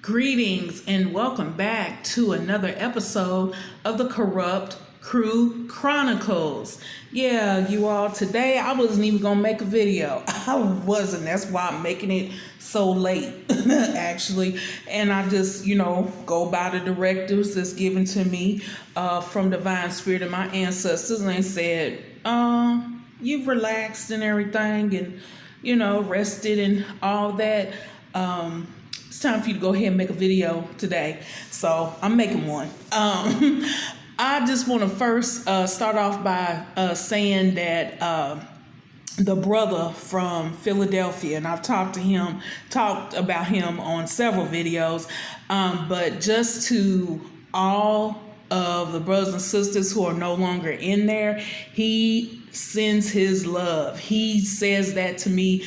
Greetings and welcome back to another episode of the Corrupt Crew Chronicles. Yeah, you all, today I wasn't even going to make a video. I wasn't. That's why I'm making it so late, actually. And I just, go by the directives that's given to me from Divine Spirit and my ancestors. And they said, you've relaxed and everything and, rested and all that. It's time for you to go ahead and make a video today. So I'm making one. I just want to first start off by saying that the brother from Philadelphia, and I've talked about him on several videos, but just to all of the brothers and sisters who are no longer in there, he sends his love. He says that to me,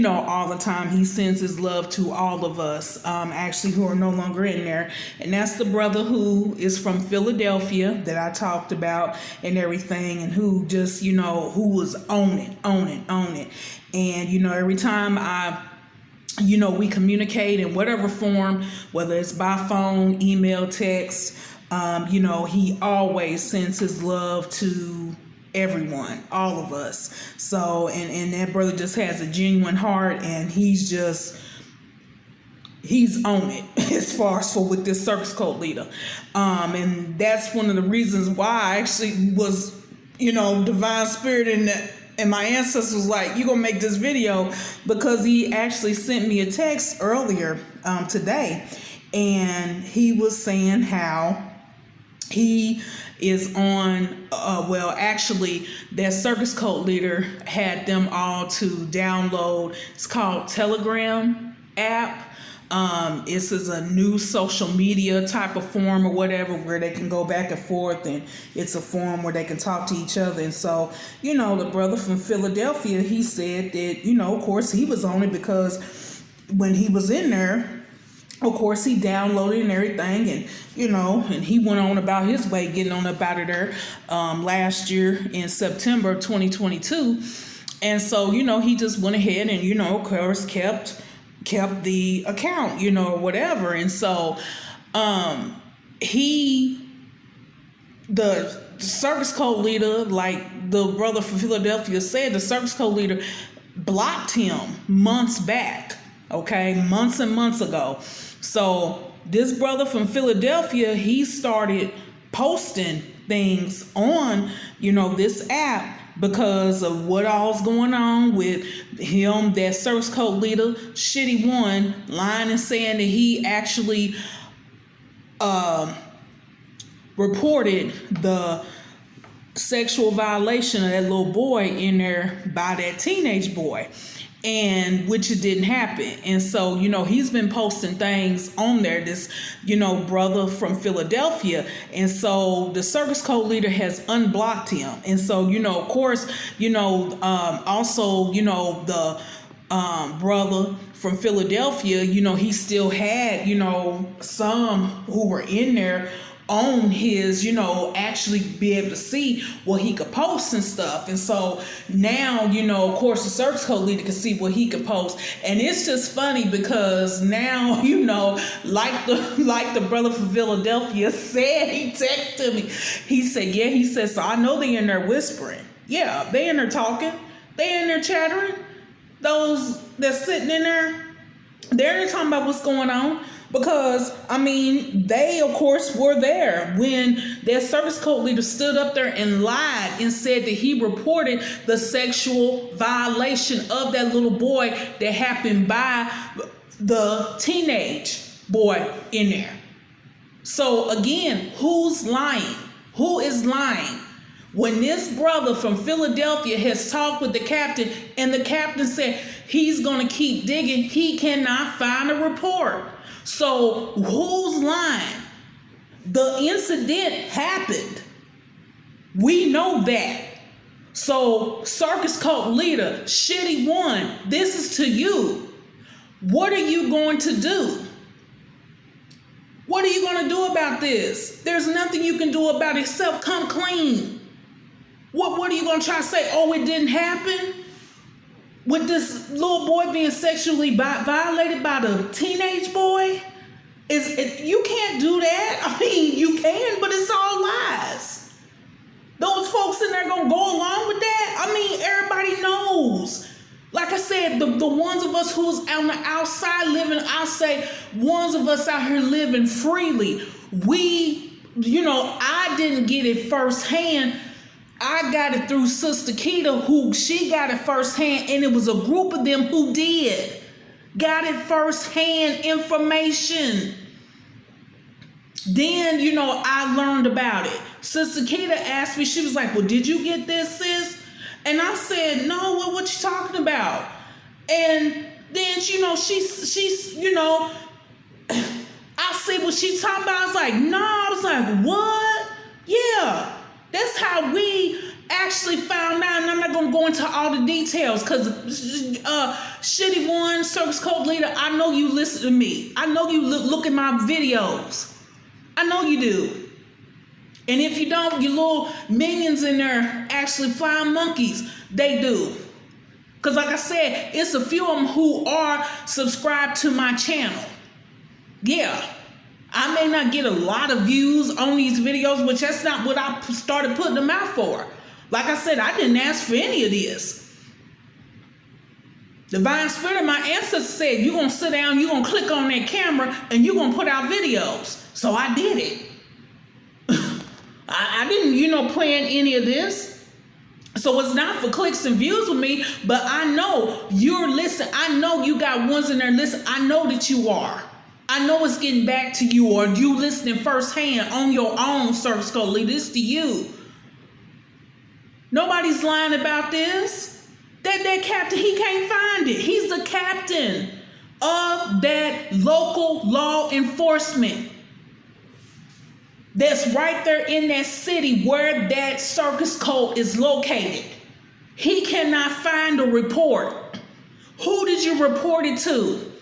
all the time. He sends his love to all of us, actually, who are no longer in there. And that's the brother who is from Philadelphia that I talked about and everything, and who just, who was on it. And, every time we communicate in whatever form, whether it's by phone, email, text, he always sends his love to everyone, all of us. So, and that brother just has a genuine heart, and he's on it as far as with this circus cult leader. And that's one of the reasons why I actually was, Divine Spirit and my ancestors was like, you're going to make this video, because he actually sent me a text earlier today, and he was saying how he is on, actually, that circus cult leader had them all to download. It's called Telegram app. This is a new social media type of form or whatever, where they can go back and forth, and it's a forum where they can talk to each other. And so, the brother from Philadelphia, he said that, of course, he was on it because when he was in there, of course, he downloaded and everything, and and he went on about his way, getting on up out of there last year in September 2022. And so, he just went ahead and, of course, kept the account, or whatever. And so the circus cult leader, like the brother from Philadelphia said, the circus cult leader blocked him months back. Okay, months and months ago. So this brother from Philadelphia, he started posting things on, this app, because of what all's going on with him, that circus cult leader, Shitty One, lying and saying that he actually reported the sexual violation of that little boy in there by that teenage boy. And which it didn't happen. And so, he's been posting things on there, this, brother from Philadelphia. And so the circus cult leader has unblocked him. And so, of course, also, the brother from Philadelphia, he still had, some who were in there on his, actually be able to see what he could post and stuff. And so now, of course, the circus cult leader can see what he could post. And it's just funny because now, like the brother from Philadelphia said, he texted me. He said, so I know they in there whispering. Yeah, they in there talking. They in there chattering. Those that's sitting in there, they're in there talking about what's going on. Because, they, of course, were there when their circus cult leader stood up there and lied and said that he reported the sexual violation of that little boy that happened by the teenage boy in there. So, again, who's lying? Who is lying? When this brother from Philadelphia has talked with the captain, and the captain said he's going to keep digging, he cannot find a report. So who's lying? The incident happened. We know that. So circus cult leader, Shitty One, this is to you. What are you going to do? What are you going to do about this? There's nothing you can do about it except come clean. What are you going to try to say? Oh, it didn't happen? With this little boy being sexually violated by the teenage boy? You can't do that. I mean, you can, but it's all lies. Those folks in there gonna go along with that? I mean, everybody knows. Like I said, the ones of us who's on the outside living, I'll say, ones of us out here living freely, I didn't get it firsthand. I got it through Sister Keita, who she got it firsthand, and it was a group of them who did. Got it firsthand information. Then, I learned about it. Sister Keita asked me, she was like, well, did you get this, sis? And I said, no, what you talking about? And then, she's I see what she's talking about. I was like, no, I was like, what? Yeah, that's how we actually found out. And I'm not going to go into all the details because, Shitty One, Circus Cult Leader, I know you listen to me. I know you look at my videos. I know you do. And if you don't, your little minions in there actually flying monkeys. They do. Because like I said, it's a few of them who are subscribed to my channel. Yeah. I may not get a lot of views on these videos, which that's not what I started putting them out for. Like I said, I didn't ask for any of this. Divine Spirit of my ancestors said, you're going to sit down, you're going to click on that camera, and you're going to put out videos. So I did it. I didn't, plan any of this. So it's not for clicks and views with me, but I know you're listening. I know you got ones in there listening. I know that you are. I know it's getting back to you, or you listening firsthand on your own, Circus Cult Leader. This to you. Nobody's lying about this. That captain, he can't find it. He's the captain of that local law enforcement. That's right there in that city where that circus cult is located. He cannot find a report. Who did you report it to?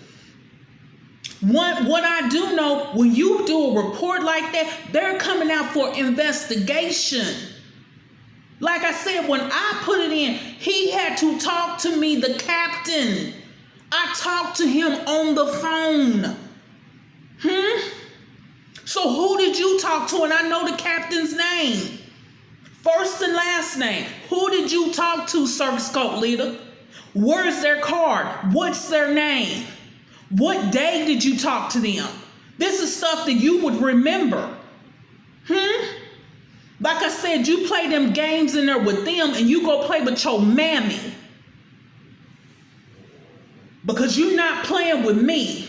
What I do know, when you do a report like that, they're coming out for investigation. Like I said, when I put it in, he had to talk to me, the captain. I talked to him on the phone. So who did you talk to? And I know the captain's name. First and last name. Who did you talk to, Circus Cult Leader? Where's their card? What's their name? What day did you talk to them? This is stuff that you would remember. Like I said, you play them games in there with them and you go play with your mammy. Because you're not playing with me.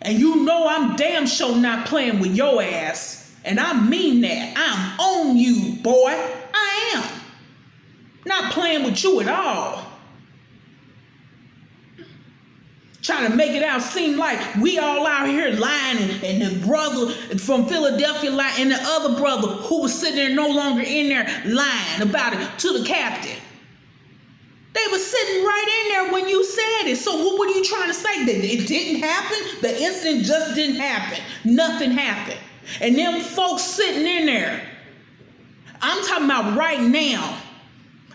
And you know I'm damn sure not playing with your ass. And I mean that. I'm on you, boy. I am. Not playing with you at all. Trying to make it out seem like we all out here lying, and the brother from Philadelphia lying, and the other brother who was sitting there no longer in there lying about it to the captain. They were sitting right in there when you said it. So what were you trying to say? That it didn't happen? The incident just didn't happen. Nothing happened. And them folks sitting in there. I'm talking about right now.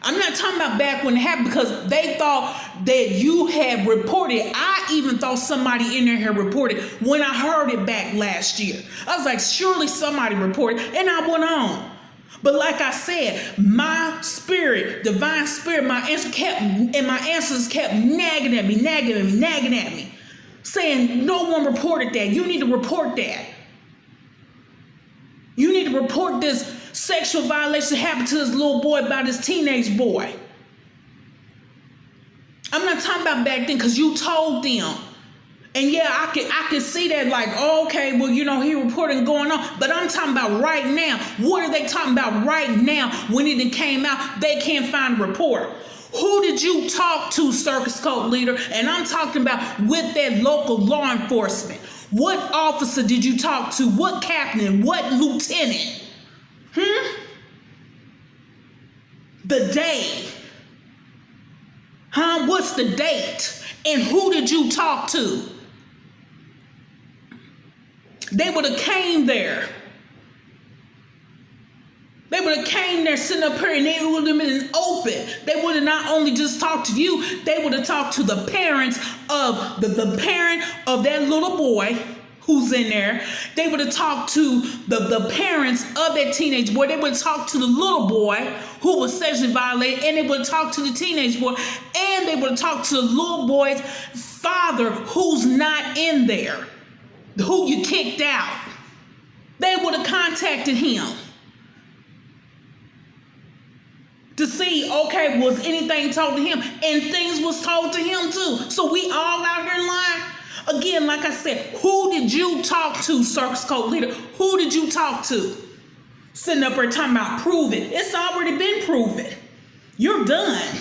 I'm not talking about back when it happened, because they thought that you had reported. I even thought somebody in there had reported when I heard it back last year. I was like, surely somebody reported, and I went on. But like I said, my spirit, divine spirit, my ancestors kept nagging at me, saying no one reported that. You need to report that. You need to report this sexual violation happened to this little boy by this teenage boy. I'm not talking about back then, because you told them. And yeah, I could see that, like, oh, okay, well, he reporting going on. But I'm talking about right now. What are they talking about right now when it came out? They can't find a report. Who did you talk to, Circus Cult Leader? And I'm talking about with that local law enforcement. What officer did you talk to? What captain? What lieutenant? The day. What's the date? And who did you talk to? They would have came there. They would have came there sitting up here, and they would have been open. They would have not only just talked to you, they would have talked to the parents of the parent of that little boy, who's in there. They would have talked to the parents of that teenage boy. They would have talked to the little boy who was sexually violated, and they would have talked to the teenage boy, and they would have talked to the little boy's father who's not in there, who you kicked out. They would have contacted him to see, okay, was anything told to him? And things was told to him too. So we all out here lying. Again, like I said, who did you talk to, Circus Code leader? Who did you talk to? Sitting up there talking about prove it. It's already been proven. You're done.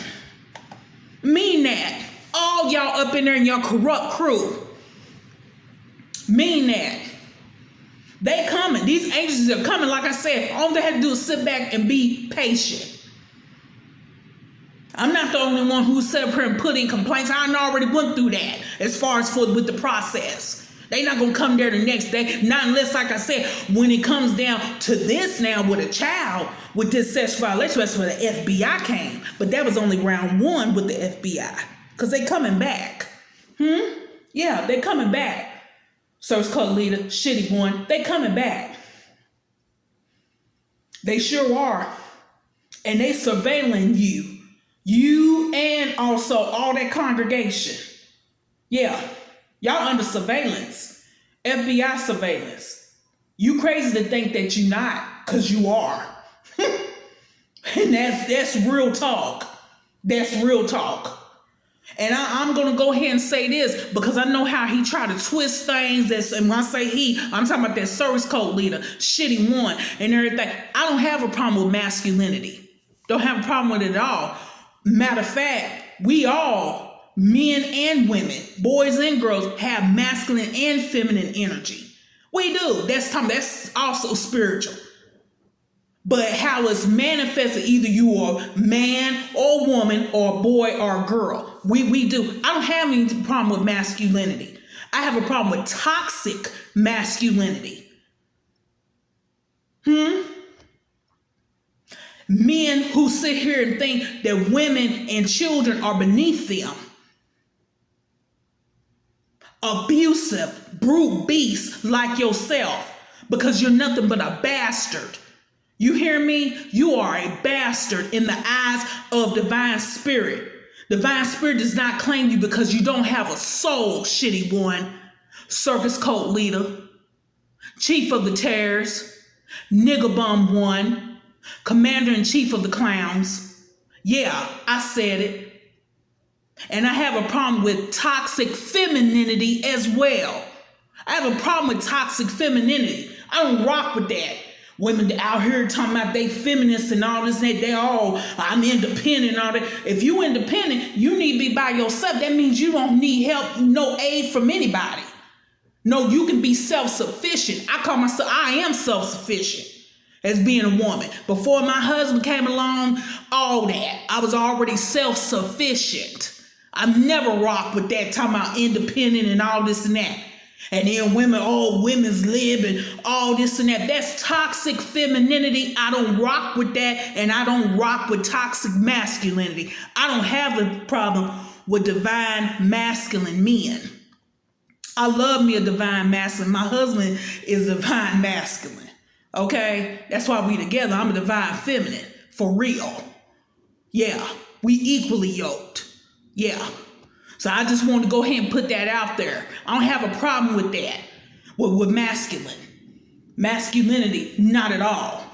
Mean that. All y'all up in there in your corrupt crew. Mean that. They coming. These agencies are coming. Like I said, all they had to do is sit back and be patient. I'm not the only one who sat up here and put in complaints. I already went through that as far as with the process. They not going to come there the next day. Not unless, like I said, when it comes down to this now with a child, with this sexual violation, that's where the FBI came. But that was only round one with the FBI. Because they coming back. Yeah, they coming back. Source code leader, shitty one. They coming back. They sure are. And they surveilling you. You and also all that congregation. Yeah. Y'all under surveillance. FBI surveillance. You crazy to think that you're not, because you are. And that's real talk. That's real talk. And I'm going to go ahead and say this because I know how he tried to twist things. And when I say he, I'm talking about that service code leader, shitty one, and everything. I don't have a problem with masculinity. Don't have a problem with it at all. Matter of fact, we all, men and women, boys and girls, have masculine and feminine energy. We do. That's also spiritual. But how it's manifested, either you are man or woman or boy or girl. We do. I don't have any problem with masculinity. I have a problem with toxic masculinity. Men who sit here and think that women and children are beneath them. Abusive, brute beasts like yourself because you're nothing but a bastard. You hear me? You are a bastard in the eyes of divine spirit. Divine spirit does not claim you because you don't have a soul, shitty one. Circus cult leader, chief of the terrors, nigga bum one, commander-in-chief of the clowns. Yeah, I said it. And I have a problem with toxic femininity as well. I have a problem with toxic femininity. I don't rock with that. Women out here talking about they feminists and all this and that. I'm independent and all that. If you independent, you need to be by yourself. That means you don't need help, no aid from anybody. No, you can be self-sufficient. I am self-sufficient as being a woman. Before my husband came along, all that. I was already self-sufficient. I've never rocked with that, talking about independent and all this and that. And then women's lib and all this and that. That's toxic femininity. I don't rock with that. And I don't rock with toxic masculinity. I don't have a problem with divine masculine men. I love me a divine masculine. My husband is divine masculine. Okay? That's why we together. I'm a divine feminine. For real. Yeah. We equally yoked. Yeah. So I just want to go ahead and put that out there. I don't have a problem with that. With masculine. Masculinity, not at all.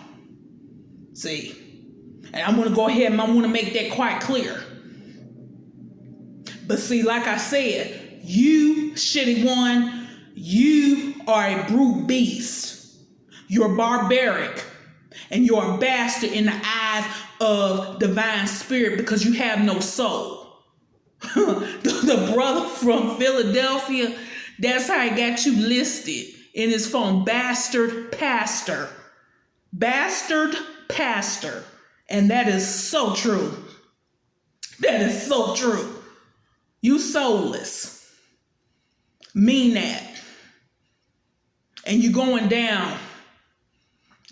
See? And I want to go ahead and I want to make that quite clear. But see, like I said, you, shitty one, you are a brute beast. You're barbaric. And you're a bastard in the eyes of divine spirit because you have no soul. The brother from Philadelphia, that's how he got you listed in his phone. Bastard pastor. Bastard pastor. And that is so true. That is so true. You soulless. Mean that. And you going down.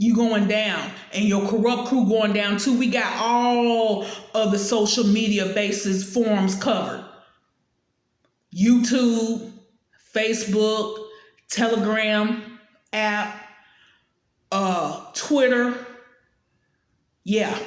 You going down, and your corrupt crew going down too. We got all of the social media basis forums covered. YouTube, Facebook, Telegram app, Twitter. Yeah.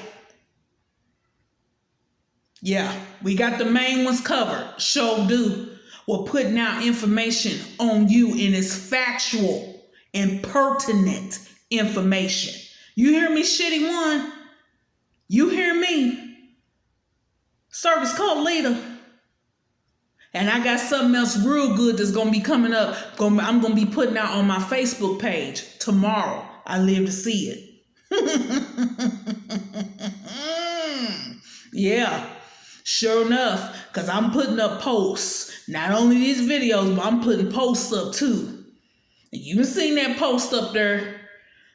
Yeah, we got the main ones covered. Sure do. We're putting out information on you, and it's factual and pertinent information. You hear me, shitty one? You hear me? Service code leader. And I got something else real good that's going to be coming up. I'm going to be putting out on my Facebook page tomorrow. I live to see it. Yeah. Sure enough, because I'm putting up posts. Not only these videos, but I'm putting posts up too. And you done seen that post up there.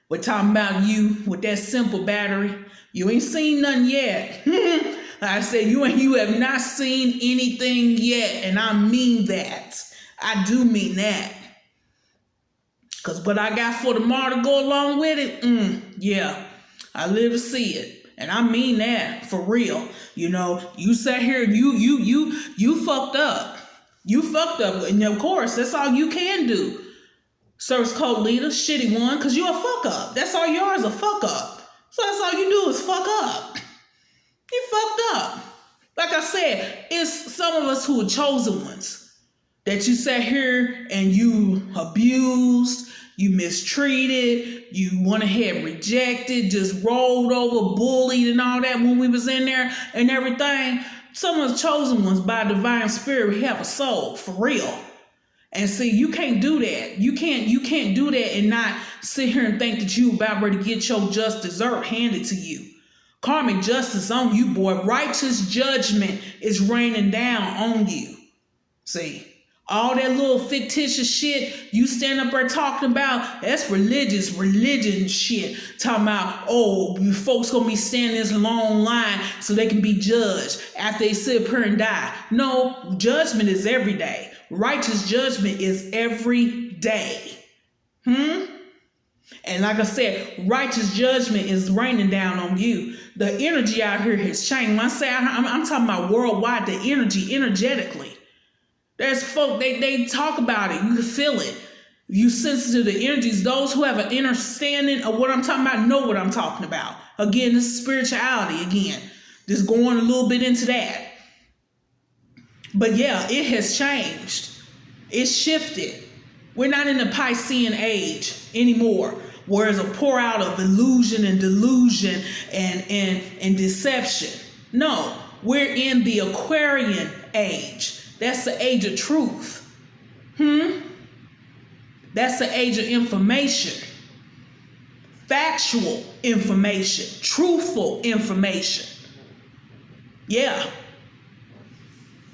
We're talking about you with that simple battery. You ain't seen nothing yet. I said you have not seen anything yet. And I mean that. I do mean that. Because what I got for tomorrow to go along with it, yeah, I live to see it. And I mean that for real. You know, you sat here and you fucked up. You fucked up. And of course, that's all you can do. Service code leader, shitty one, because you're a fuck up. That's all you are, is a fuck up. So that's all you do is fuck up. You fucked up. Like I said, it's some of us who are chosen ones that you sat here and you abused, you mistreated, you went ahead, rejected, just rolled over, bullied and all that when we was in there and everything. Some of us chosen ones by divine spirit, we have a soul, for real. And see, you can't do that. You can't do that and not sit here and think that you about ready to get your just dessert handed to you. Karmic justice on you, boy. Righteous judgment is raining down on you. See? All that little fictitious shit you stand up there talking about, that's religion shit. Talking about, oh, you folks gonna be standing in this long line so they can be judged after they sit up here and die. No, judgment is every day. Righteous judgment is every day. And like I said, righteous judgment is raining down on you. The energy out here has changed. When I say I'm talking about worldwide, the energy, energetically. There's folk, they talk about it. You can feel it. You sensitive to the energies. Those who have an understanding of what I'm talking about know what I'm talking about. Again, this is spirituality again. Just going a little bit into that. But yeah, it has changed. It's shifted. We're not in the Piscean age anymore, where it's a pour out of illusion and delusion and deception. No, we're in the Aquarian age. That's the age of truth. That's the age of information. Factual information. Truthful information. Yeah.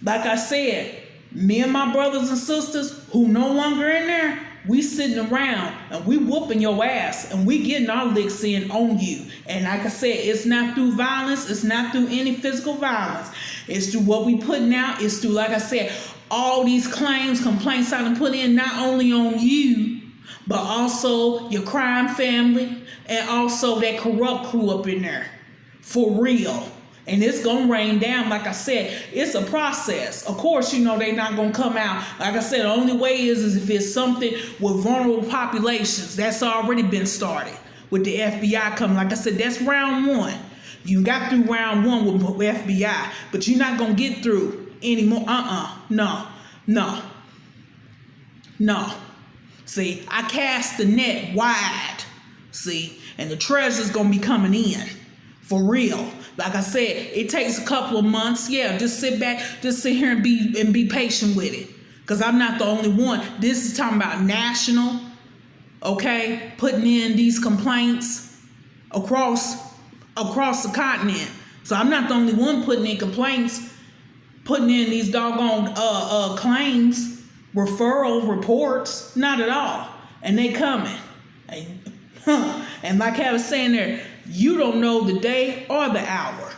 Like I said, me and my brothers and sisters who no longer in there, we sitting around and we whooping your ass and we getting our licks in on you. And like I said, it's not through violence. It's not through any physical violence. It's through what we putting out. It's through, like I said, all these claims, complaints I done put in not only on you, but also your crime family and also that corrupt crew up in there. For real. And it's going to rain down. Like I said, it's a process. Of course, you know, they're not going to come out. Like I said, the only way is if it's something with vulnerable populations. That's already been started with the FBI coming. Like I said, that's round one. You got through round one with FBI, but you're not going to get through anymore. No. See, I cast the net wide. See, and the treasure's going to be coming in. For real. Like I said, it takes a couple of months. Yeah, just sit back, just sit here and be patient with it. Because I'm not the only one. This is talking about national, okay, putting in these complaints across the continent. So I'm not the only one putting in complaints, putting in these doggone claims, referral reports. Not at all. And they coming. And like I was saying there, you don't know the day or the hour.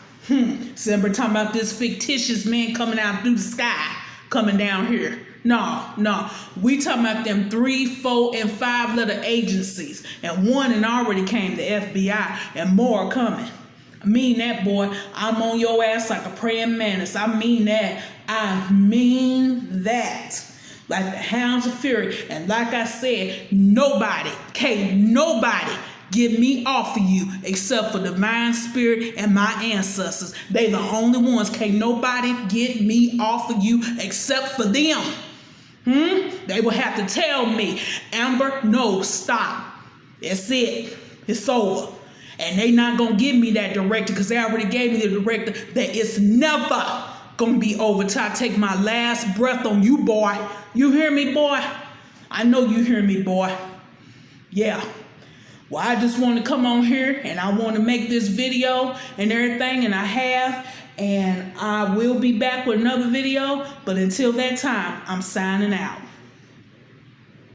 Somebody talking about this fictitious man coming out through the sky, coming down here. No. We talking about them 3, 4, and 5 letter agencies. And one and already came, the FBI, and more coming. I mean that, boy. I'm on your ass like a praying mantis. I mean that. like the hounds of fury. And like I said, nobody, can't nobody get me off of you except for divine spirit and my ancestors. They the only ones. Can't nobody get me off of you except for them. They will have to tell me, Amber, no, stop. That's it. It's over. And they not gonna give me that director because they already gave me the director that it's never gonna be over till I take my last breath on you, boy. You hear me, boy? I know you hear me, boy. Yeah. Well, I just want to come on here and I want to make this video and everything, and I have, and I will be back with another video. But until that time, I'm signing out.